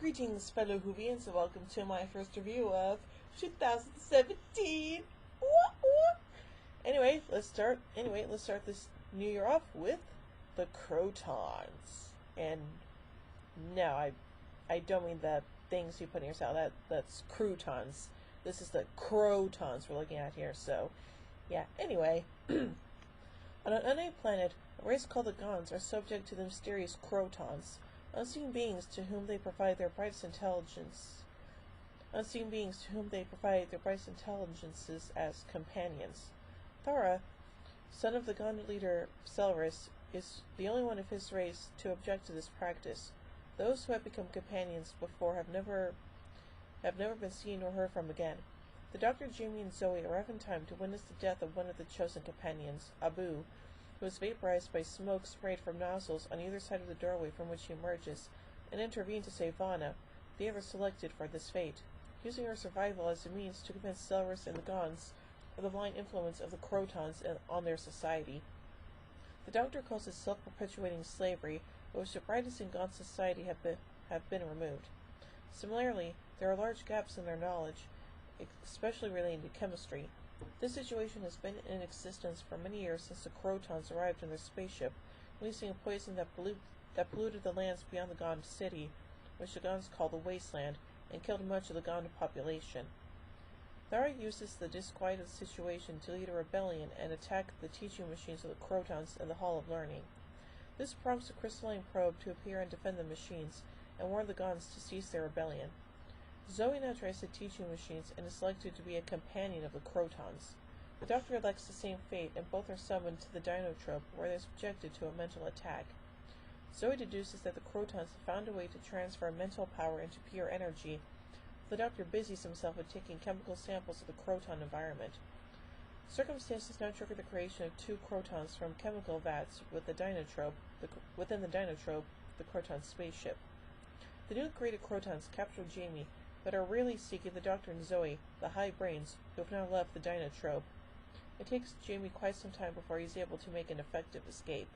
Greetings, fellow Whovians, and welcome to my first review of 2017. Anyway, let's start this new year off with the Krotons. And no, I don't mean the things you put in your salad. That's croutons. This is the Krotons we're looking at here. So, yeah. Anyway, on an unnamed planet, a race called the Gons are subject to the mysterious Krotons. Unseen beings to whom they provide their brightest intelligences as companions. Thara, son of the Gon leader Celeris, is the only one of his race to object to this practice. Those who have become companions before have never been seen or heard from again. The Doctor, Jamie, and Zoe arrive in time to witness the death of one of the chosen companions, Abu, who was vaporized by smoke sprayed from nozzles on either side of the doorway from which he emerges, and intervene to save Vanna, the other selected for this fate, using her survival as a means to convince Celeris and the Gons of the blind influence of the Krotons on their society. The Doctor calls this self-perpetuating slavery, by which the brightest in Gon society have been removed. Similarly, there are large gaps in their knowledge, especially relating to chemistry. This situation has been in existence for many years since the Krotons arrived in their spaceship, releasing a poison that polluted the lands beyond the Gon city, which the Gons call the Wasteland, and killed much of the Gon population. Thara uses the disquiet of the situation to lead a rebellion and attack the teaching machines of the Krotons in the Hall of Learning. This prompts the crystalline probe to appear and defend the machines, and warn the Gons to cease their rebellion. Zoe now tries the teaching machines and is selected to be a companion of the Krotons. The Doctor elects the same fate, and both are summoned to the Dinotrope, where they are subjected to a mental attack. Zoe deduces that the Krotons have found a way to transfer mental power into pure energy. The Doctor busies himself with taking chemical samples of the Kroton environment. Circumstances now trigger the creation of two Krotons from chemical vats within the Dinotrope, the Kroton spaceship. The new created Krotons capture Jamie, but are really seeking the Doctor and Zoe, the high brains, who have now left the Dinotrope. It takes Jamie quite some time before he is able to make an effective escape.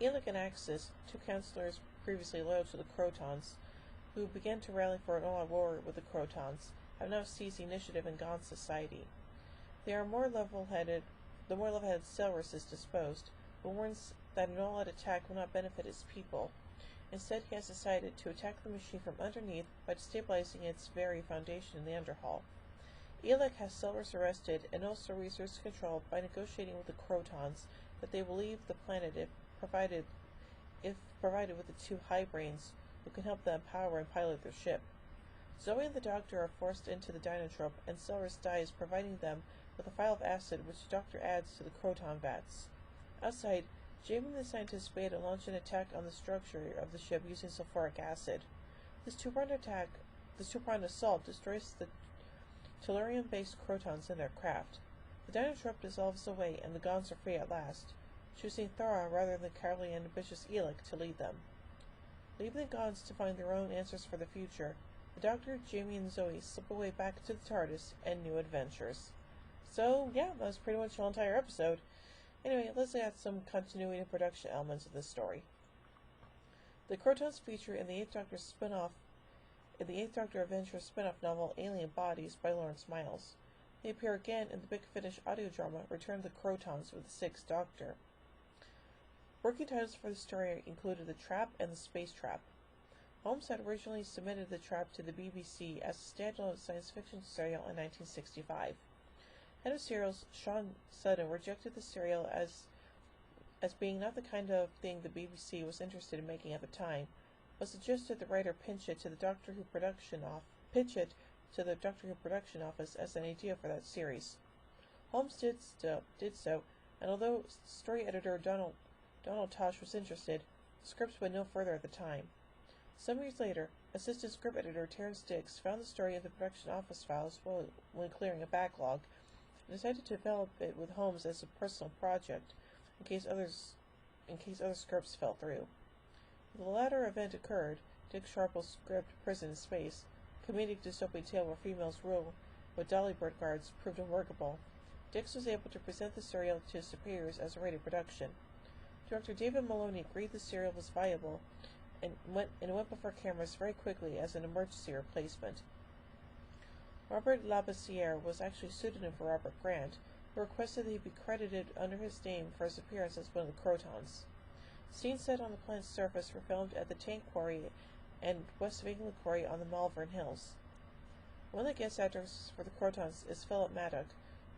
Elec and Axis, two counselors previously loyal to the Krotons, who began to rally for an all-out war with the Krotons, have now seized the initiative in Gon society. The more level-headed Celeris is disposed, but warns that an all-out attack will not benefit his people. Instead, he has decided to attack the machine from underneath by destabilizing its very foundation in the Underhall. Elec has Celeris arrested and also resource control by negotiating with the Krotons that they will leave the planet if provided with the two high brains who can help them power and pilot their ship. Zoe and the Doctor are forced into the Dinotrope, and Celeris dies, providing them with a vial of acid which the Doctor adds to the Kroton vats. Outside, Jamie and the scientists Beta launch an attack on the structure of the ship using sulfuric acid. This two-pronged assault destroys the tellurium-based Krotons in their craft. The Dinotrope dissolves away, and the Gons are free at last, choosing Thara rather than cowardly and ambitious Elec to lead them. Leaving the Gons to find their own answers for the future, the Doctor, Jamie, and Zoe slip away back to the TARDIS and new adventures. So, yeah, that was pretty much the entire episode. Anyway, let's look at some continuity and production elements of this story. The Krotons feature in the 8th Doctor Adventure spin-off novel Alien Bodies by Lawrence Miles. They appear again in the Big Finish audio drama Return of the Krotons with the 6th Doctor. Working titles for the story included The Trap and The Space Trap. Holmes had originally submitted The Trap to the BBC as a standalone science fiction serial in 1965. Head of serials Sean Sutton rejected the serial as being not the kind of thing the BBC was interested in making at the time, but suggested the writer pitch it to the Doctor Who production office as an idea for that series. Holmes did so, and although story editor Donald Tosh was interested, the script went no further at the time. Some years later, assistant script editor Terence Dix found the story in the production office files when clearing a backlog, and decided to develop it with Holmes as a personal project, in case other scripts fell through. When the latter event occurred, Dick Sharple's script Prison in Space, comedic dystopian tale where females rule with dolly bird guards, proved unworkable. Dix was able to present the serial to his superiors as a rated production. Director David Maloney agreed the serial was viable, and went before cameras very quickly as an emergency replacement. Robert Labussiere was actually a pseudonym for Robert Grant, who requested that he be credited under his name for his appearance as one of the Krotons. Scenes set on the planet's surface were filmed at the Tank Quarry and West of England Quarry on the Malvern Hills. One of the guest actors for the Krotons is Philip Maddock,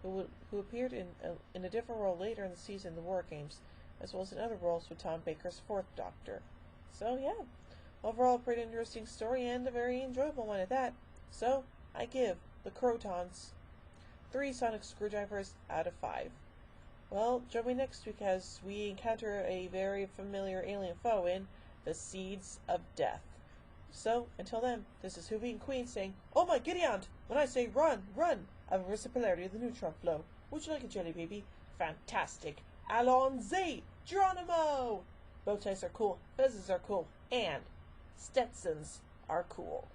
who appeared in a different role later in the season, The War Games, as well as in other roles with Tom Baker's Fourth Doctor. So yeah, overall a pretty interesting story and a very enjoyable one at that. So I give the Krotons 3 sonic screwdrivers out of 5. Well, join me next week as we encounter a very familiar alien foe in The Seeds of Death. So, until then, this is Hoovy and Queen saying, "Oh my Gideon! When I say run, run! I've reversed the polarity of the neutron flow. Would you like a jelly baby? Fantastic! Allons-y! Geronimo!" Bow ties are cool, fezzes are cool, and Stetsons are cool.